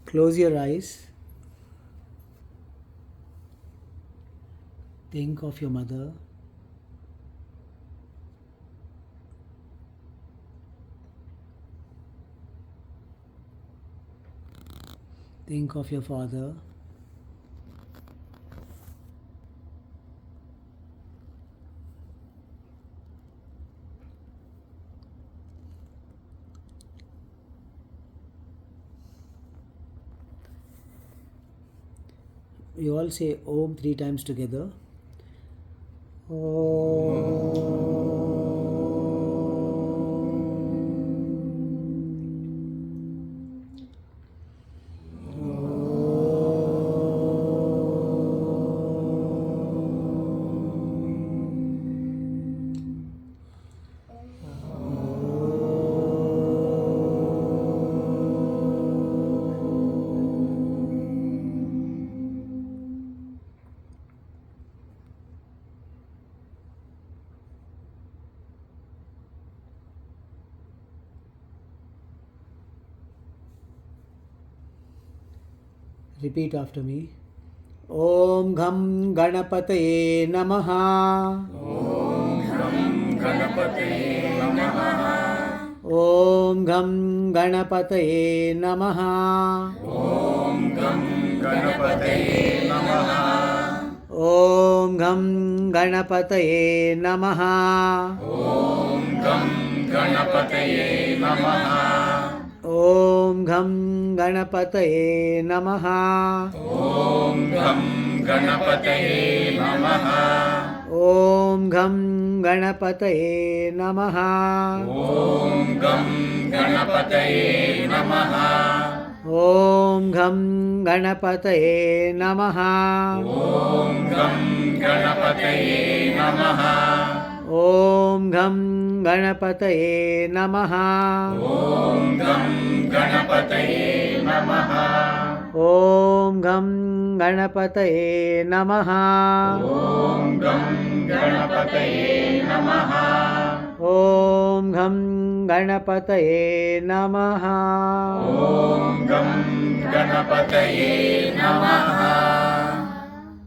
Close your eyes. Think of your mother. Think of your father. We all say Om 3 times together. Repeat after me. Om Gham Ganapataye Namaha. Om Gham Ganapataye Namaha. Om Gham Ganapataye Namaha. Om Gham Ganapataye Namaha. Om Gham Ganapataye Namaha. Om Gham Ganapataye Namaha. Om Gham Ganapataye Namaha. Om Gham Ganapataye Namaha. Om Gham Ganapataye Namaha. Om Gham Ganapataye Namaha. Om Gham Ganapataye Namaha. Om Gham Ganapataye Namaha. Om Gham Ganapataye Namaha. Om Gham Ganapataye Namaha. Om Gham Ganapataye Namaha. Om Gham Ganapataye Namaha. Om Gham Ganapataye Namaha. Om Gham Ganapataye Namaha.